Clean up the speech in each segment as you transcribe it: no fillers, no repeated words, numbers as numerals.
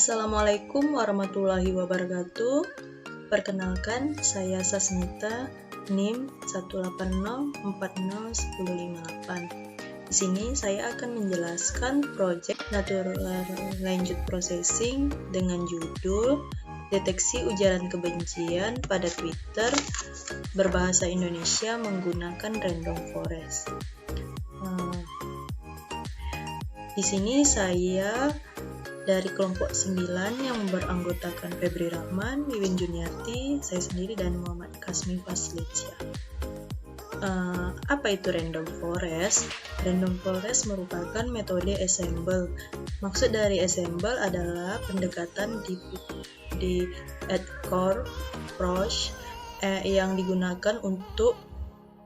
Assalamualaikum warahmatullahi wabarakatuh. Perkenalkan, saya Sasmita, NIM 180401058. Di sini saya akan menjelaskan proyek Natural Language Processing dengan judul Deteksi Ujaran Kebencian pada Twitter berbahasa Indonesia menggunakan Random Forest. Di sini saya dari kelompok 9 yang beranggotakan Febri Rahman, Wiwin Juniarti, saya sendiri, dan Muhammad Kasmi Faslicia. Apa itu Random Forest? Random Forest merupakan metode assemble. Maksud dari assemble adalah pendekatan di core approach yang digunakan untuk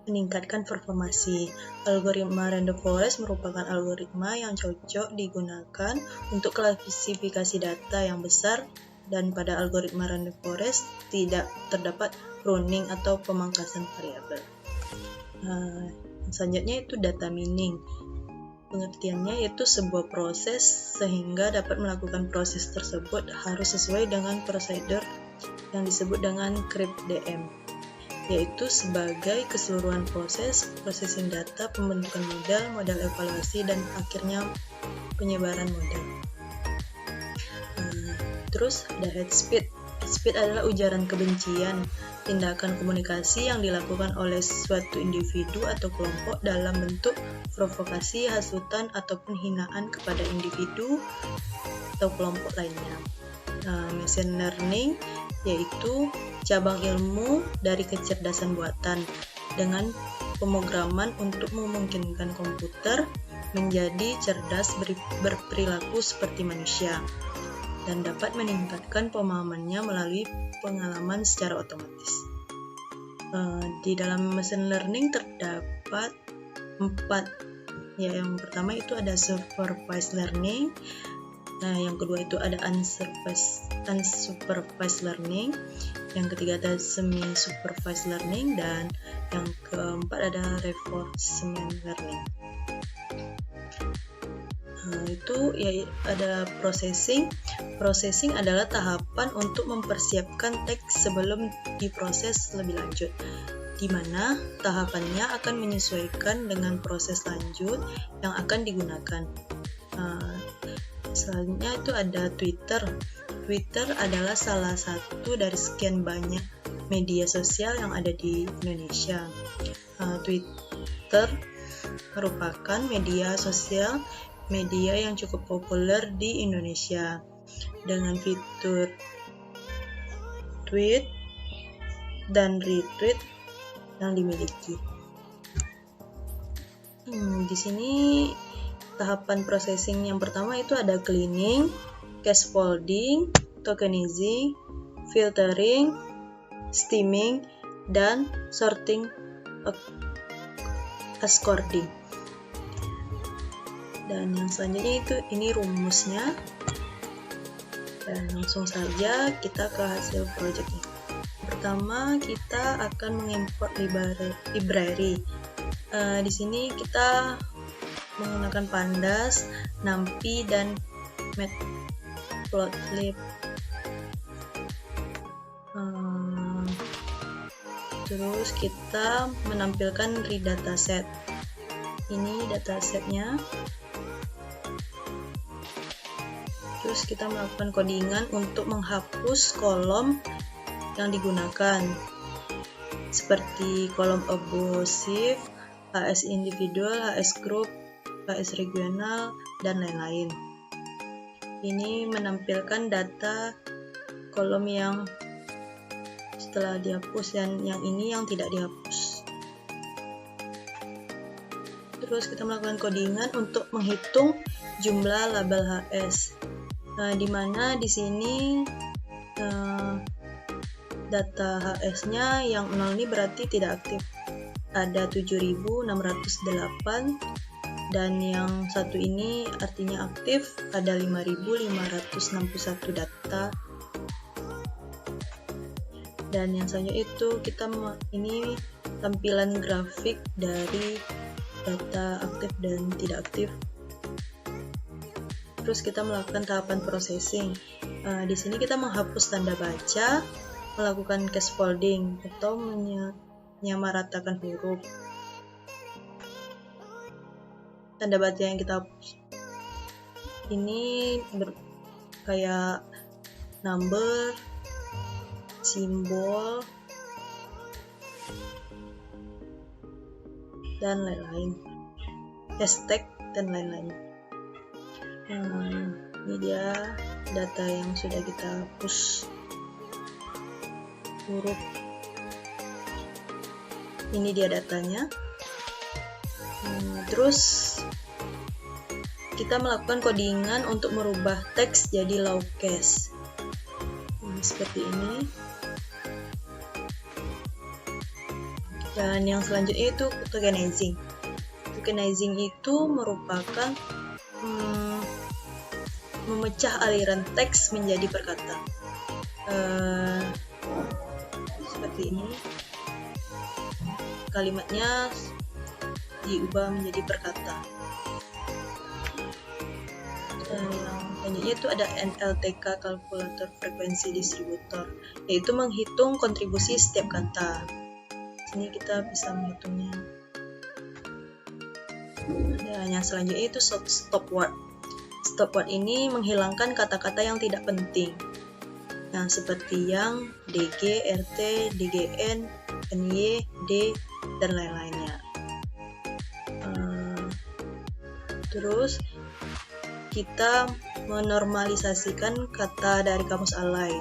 meningkatkan performasi. Algoritma Random Forest merupakan algoritma yang cocok digunakan untuk klasifikasi data yang besar, dan pada algoritma Random Forest tidak terdapat pruning atau pemangkasan variabel. Selanjutnya itu data mining. Pengertiannya yaitu sebuah proses sehingga dapat melakukan proses tersebut harus sesuai dengan prosedur yang disebut dengan CRIP-DM, yaitu sebagai keseluruhan proses processing data, pembentukan modal evaluasi, dan akhirnya penyebaran modal. Terus ada hate speech. Hate speech adalah ujaran kebencian, tindakan komunikasi yang dilakukan oleh suatu individu atau kelompok dalam bentuk provokasi, hasutan, ataupun hinaan kepada individu atau kelompok lainnya. Machine learning yaitu cabang ilmu dari kecerdasan buatan dengan pemrograman untuk memungkinkan komputer menjadi cerdas berperilaku seperti manusia dan dapat meningkatkan pemahamannya melalui pengalaman secara otomatis. Di dalam machine learning terdapat 4. Yang pertama itu ada supervised learning. Yang kedua itu ada unsupervised learning. Yang ketiga ada semi-supervised learning, dan yang keempat ada reinforcement learning. Itu ya ada processing. Processing adalah tahapan untuk mempersiapkan teks sebelum diproses lebih lanjut, di mana tahapannya akan menyesuaikan dengan proses lanjut yang akan digunakan. Selanjutnya itu ada Twitter. Twitter adalah salah satu dari sekian banyak media sosial yang ada di Indonesia. Twitter merupakan media sosial yang cukup populer di Indonesia dengan fitur tweet dan retweet yang dimiliki. Di sini tahapan processing yang pertama itu ada cleaning, scaffolding, tokenizing, filtering, stemming, dan sorting according. Dan yang selanjutnya ini rumusnya. Dan langsung saja kita ke hasil projectnya. Pertama kita akan mengimport library. Di sini kita menggunakan Pandas, NumPy, dan Matplotlib. Terus kita menampilkan read dataset. Ini datasetnya. Terus kita melakukan codingan untuk menghapus kolom yang digunakan, seperti kolom abusive, HS individual, HS group, HS regional, dan lain-lain. Ini menampilkan data kolom yang setelah dihapus, dan yang ini yang tidak dihapus. Terus kita melakukan codingan untuk menghitung jumlah label HS, di mana di sini data HS-nya yang 0 ini berarti tidak aktif. Ada 7.608, dan yang satu ini artinya aktif, ada 5.561 data. Dan yang selanjutnya itu ini tampilan grafik dari data aktif dan tidak aktif. Terus kita melakukan tahapan processing. Di sini kita menghapus tanda baca, melakukan scaffolding atau menyamaratakan huruf. Tanda baca yang kita hapus ini kayak number, simbol, dan lain-lain, hashtag dan lain-lain. Ini dia data yang sudah kita hapus huruf. Ini dia datanya. Terus kita melakukan codingan untuk merubah teks jadi lowercase. Seperti ini. Dan yang selanjutnya itu tokenizing. Tokenizing itu merupakan memecah aliran teks menjadi perkata. Seperti ini. Kalimatnya diubah menjadi perkata. Dan yang selanjutnya itu ada NLTK, kalkulator frekuensi distributor, yaitu menghitung kontribusi setiap kata. Sini kita bisa menghitungnya. Dan yang selanjutnya itu stop word. Stop word ini menghilangkan kata-kata yang tidak penting. Seperti yang DG, RT, DGN, NY, D, dan lain-lainnya. Terus kita menormalisasikan kata dari kamus alai.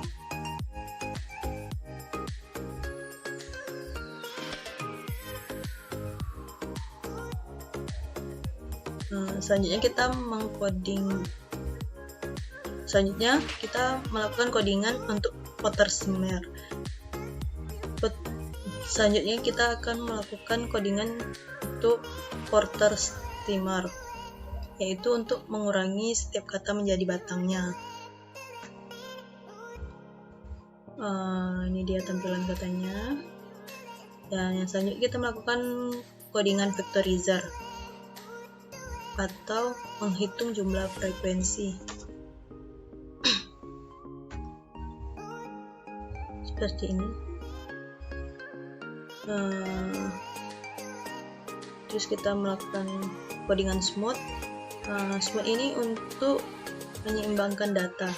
Selanjutnya kita melakukan codingan untuk Potter Smear. Selanjutnya kita akan melakukan codingan untuk Porter Steamer, yaitu untuk mengurangi setiap kata menjadi batangnya. Ini dia tampilan katanya. Dan yang selanjutnya kita melakukan codingan vectorizer atau menghitung jumlah frekuensi. Seperti ini. Terus kita melakukan codingan smooth. Smooth ini untuk menyeimbangkan data.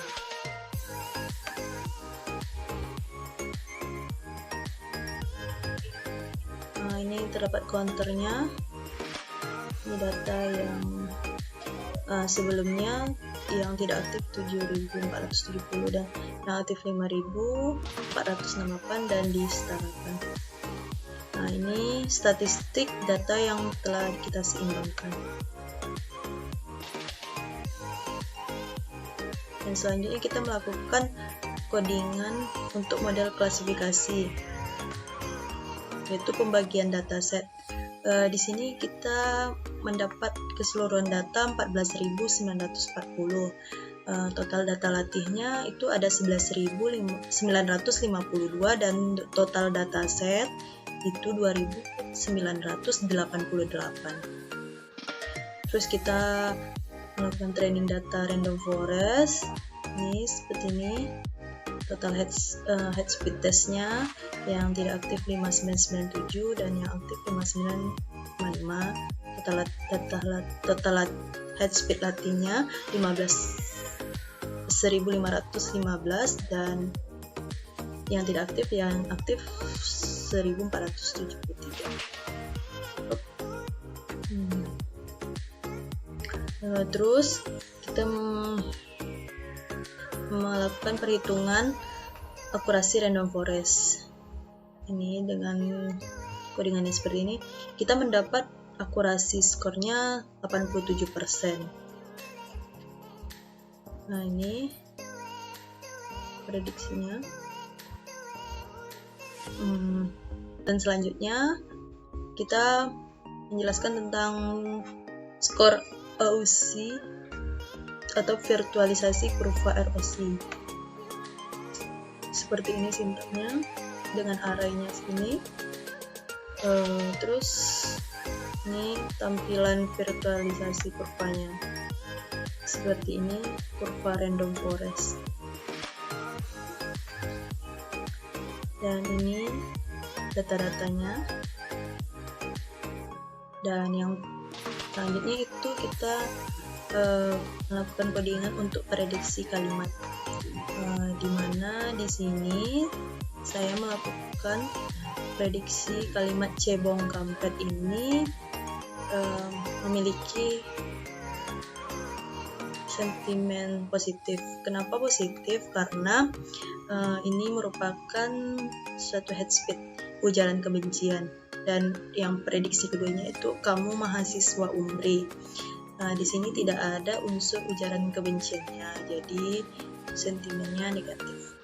Ini terdapat counternya. Ini data yang sebelumnya yang tidak aktif 7.470 dan yang aktif 5.468 dan disetarakan. Ini statistik data yang telah kita seimbangkan. Dan selanjutnya kita melakukan codingan untuk model klasifikasi, yaitu pembagian dataset. Di sini kita mendapat keseluruhan data 14.940. Total data latihnya itu ada 11.952 dan total dataset itu 2.988. Terus kita melakukan training data random forest. Ini seperti ini. Total head speed testnya yang tidak aktif 5997 dan yang aktif 5955. Total head speed latihnya 15.515 dan yang tidak aktif 1473. Terus kita melakukan perhitungan akurasi random forest. Ini dengan codingannya seperti ini, kita mendapat akurasi skornya 87%. Ini prediksinya. Dan selanjutnya kita menjelaskan tentang skor AUC atau virtualisasi kurva ROC. Seperti ini sintaknya dengan arraynya sini. Terus ini tampilan virtualisasi kurvanya. Seperti ini kurva random forest. Dan ini data-datanya. Dan yang selanjutnya itu kita melakukan codingan untuk prediksi kalimat, di mana di sini saya melakukan prediksi kalimat cebong kampret ini memiliki sentimen positif. Kenapa positif? Karena ini merupakan suatu hate speech, ujaran kebencian. Dan yang prediksi keduanya itu kamu mahasiswa UMRI. Di sini tidak ada unsur ujaran kebenciannya, jadi sentimennya negatif.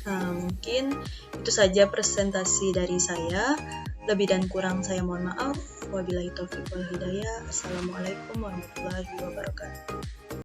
Mungkin itu saja presentasi dari saya. Lebih dan kurang saya mohon maaf. Wabillahi taufiq wal hidayah. Assalamualaikum warahmatullahi wabarakatuh.